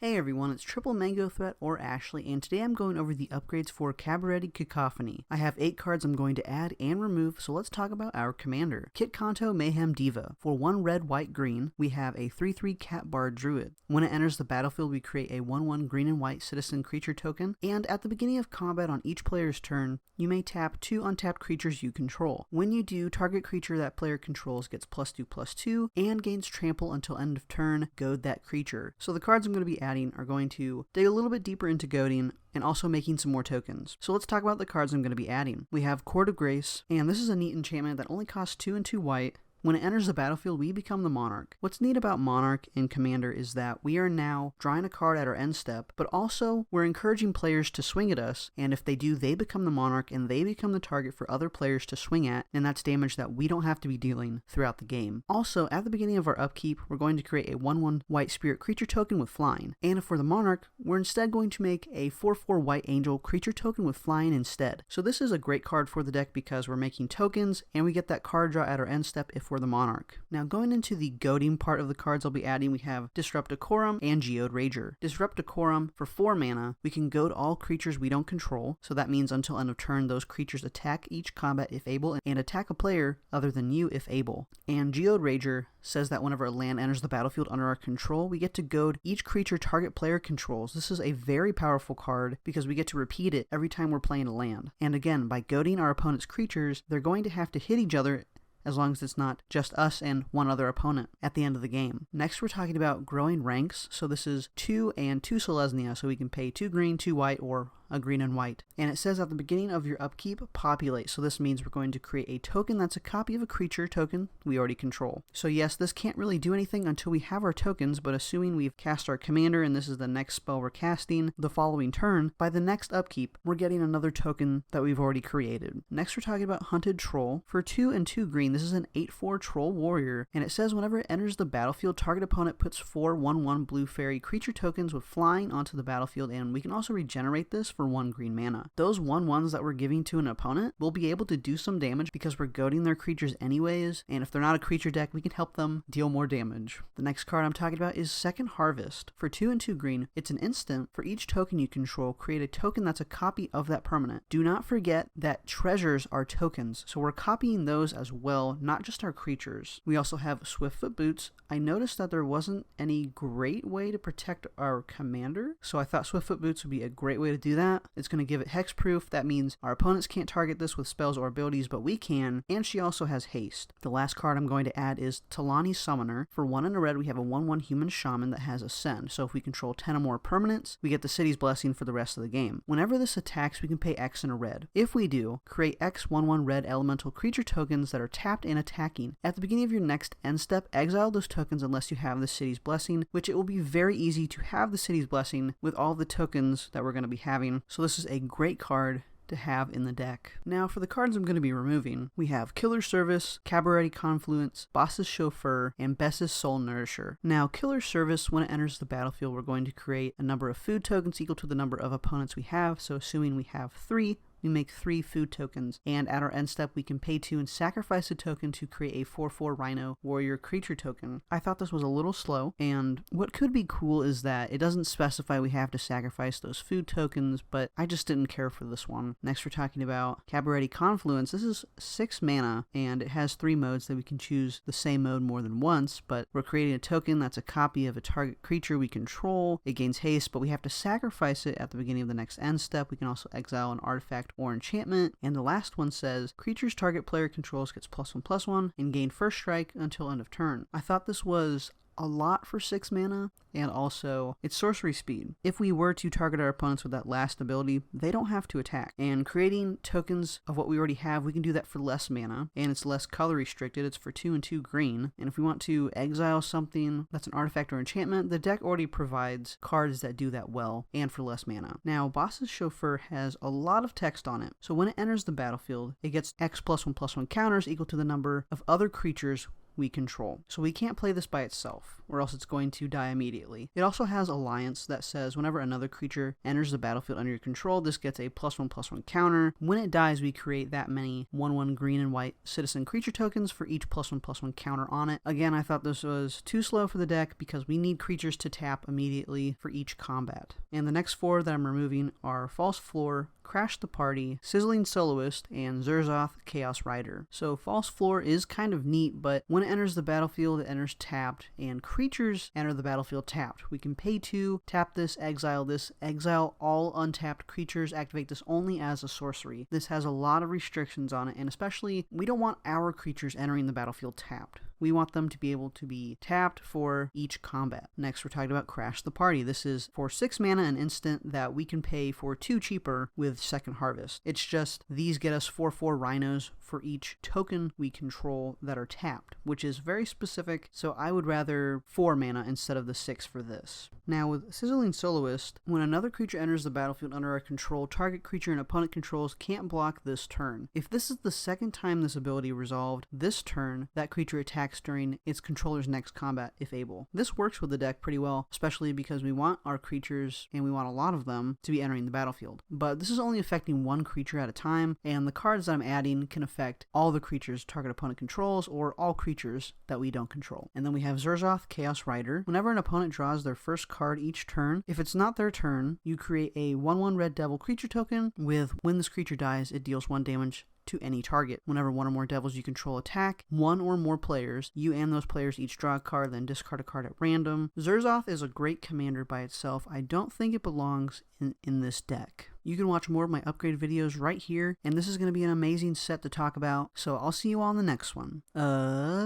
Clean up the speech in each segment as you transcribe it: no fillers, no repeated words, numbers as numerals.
Hey everyone, it's Triple Mango Threat or Ashley, and today I'm going over the upgrades for Cabaretti Cacophony. I have 8 cards I'm going to add and remove, so let's talk about our commander. Kit Kanto Mayhem Diva. For 1 red, white, green, we have a 3/3 Cat Bard Druid. When it enters the battlefield, we create a 1/1 green and white citizen creature token, and at the beginning of combat on each player's turn, you may tap 2 untapped creatures you control. When you do, target creature that player controls gets +2/+2 and gains trample until end of turn. Goad that creature. So the cards I'm going to be adding are going to dig a little bit deeper into goading and also making some more tokens. So let's talk about the cards I'm going to be adding. We have Court of Grace, and this is a neat enchantment that only costs 2 and 2 white. When it enters the battlefield, we become the Monarch. What's neat about Monarch in Commander is that we are now drawing a card at our end step, but also we're encouraging players to swing at us, and if they do, they become the Monarch and they become the target for other players to swing at, and that's damage that we don't have to be dealing throughout the game. Also, at the beginning of our upkeep, we're going to create a 1/1 white spirit creature token with flying, and if we're the Monarch, we're instead going to make a 4/4 white angel creature token with flying instead. So this is a great card for the deck because we're making tokens, and we get that card draw at our end step if we're the Monarch. Now going into the goading part of the cards I'll be adding, we have Disrupt Decorum and Geode Rager. Disrupt Decorum, for 4 mana, we can goad all creatures we don't control, so that means until end of turn those creatures attack each combat if able, and attack a player other than you if able. And Geode Rager says that whenever a land enters the battlefield under our control, we get to goad each creature target player controls. This is a very powerful card because we get to repeat it every time we're playing a land. And again, by goading our opponent's creatures, they're going to have to hit each other as long as it's not just us and one other opponent at the end of the game. Next, we're talking about growing ranks. So this is 2 and 2 Selesnya, so we can pay 2 green, 2 white, or a green and white. And it says at the beginning of your upkeep, populate. So this means we're going to create a token that's a copy of a creature token we already control. So yes, this can't really do anything until we have our tokens, but assuming we've cast our commander and this is the next spell we're casting the following turn, by the next upkeep, we're getting another token that we've already created. Next, we're talking about Hunted Troll. For 2 and 2 green, this is an 8/4 Troll Warrior, and it says whenever it enters the battlefield, target opponent puts 4 1/1 blue fairy creature tokens with flying onto the battlefield, and we can also regenerate this for 1 green mana. Those 1/1s that we're giving to an opponent will be able to do some damage because we're goading their creatures anyways, and if they're not a creature deck, we can help them deal more damage. The next card I'm talking about is Second Harvest. For 2 and 2 green, it's an instant. For each token you control, create a token that's a copy of that permanent. Do not forget that treasures are tokens, so we're copying those as well, not just our creatures. We also have Swiftfoot Boots. I noticed that there wasn't any great way to protect our commander, so I thought Swiftfoot Boots would be a great way to do that. It's going to give it hexproof. That means our opponents can't target this with spells or abilities, but we can, and she also has haste. The last card I'm going to add is Talani Summoner. For 1 and a red, we have a 1/1 human shaman that has Ascend, so if we control 10 or more permanents, we get the City's Blessing for the rest of the game. Whenever this attacks, we can pay X in a red. If we do, create X 1/1 red elemental creature tokens that are tapped and attacking. At the beginning of your next end step, exile those tokens unless you have the City's Blessing, which it will be very easy to have the City's Blessing with all the tokens that we're going to be having, so this is a great card to have in the deck. Now for the cards I'm going to be removing, we have Killer Service, Cabaretti Confluence, Boss's Chauffeur, and Bess's Soul Nourisher. Now Killer Service, when it enters the battlefield, we're going to create a number of food tokens equal to the number of opponents we have, so assuming we have 3, we make 3 food tokens, and at our end step we can pay 2 and sacrifice a token to create a 4/4 Rhino Warrior creature token. I thought this was a little slow, and what could be cool is that it doesn't specify we have to sacrifice those food tokens, but I just didn't care for this one. Next we're talking about Cabaretti Confluence. This is 6 mana, and it has 3 modes that we can choose the same mode more than once, but we're creating a token that's a copy of a target creature we control. It gains haste, but we have to sacrifice it at the beginning of the next end step. We can also exile an artifact or enchantment, and the last one says creatures target player controls gets +1/+1 and gain first strike until end of turn. I thought this was a lot for 6 mana, and also it's sorcery speed. If we were to target our opponents with that last ability, they don't have to attack. And creating tokens of what we already have, we can do that for less mana, and it's less color restricted. It's for 2 and 2 green, and if we want to exile something that's an artifact or enchantment, the deck already provides cards that do that well and for less mana. Now Boss's Chauffeur has a lot of text on it, so when it enters the battlefield, it gets X +1/+1 counters equal to the number of other creatures we control. So we can't play this by itself, or else it's going to die immediately. It also has Alliance that says whenever another creature enters the battlefield under your control, this gets a +1/+1 counter. When it dies, we create that many 1/1 green and white citizen creature tokens for each +1/+1 counter on it. Again, I thought this was too slow for the deck because we need creatures to tap immediately for each combat. And the next 4 that I'm removing are False Floor, Crash the Party, Sizzling Soloist, and Zerzoth Chaos Rider. So False Floor is kind of neat, but when it enters the battlefield, it enters tapped, and creatures enter the battlefield tapped. We can pay 2, tap this, exile all untapped creatures, activate this only as a sorcery. This has a lot of restrictions on it, and especially, we don't want our creatures entering the battlefield tapped. We want them to be able to be tapped for each combat. Next, we're talking about Crash the Party. This is for 6 mana an instant that we can pay for 2 cheaper with Second Harvest. It's just these get us 4/4 rhinos for each token we control that are tapped, which is very specific, so I would rather 4 mana instead of the 6 for this. Now with Sizzling Soloist, when another creature enters the battlefield under our control, target creature an opponent controls can't block this turn. If this is the second time this ability resolved this turn, that creature attacks during its controller's next combat if able. This works with the deck pretty well, especially because we want our creatures, and we want a lot of them, to be entering the battlefield. But this is only affecting one creature at a time, and the cards that I'm adding can affect all the creatures target opponent controls, or all creatures that we don't control. And then we have Zerzoth Chaos Rider. Whenever an opponent draws their first card each turn, if it's not their turn, you create a 1/1 red devil creature token with when this creature dies, it deals 1 damage to any target. Whenever one or more devils you control attack one or more players, you and those players each draw a card, then discard a card at random. Zerzoth is a great commander by itself. I don't think it belongs in this deck. You can watch more of my upgrade videos right here, and this is going to be an amazing set to talk about, so I'll see you all in the next one.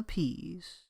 Peace.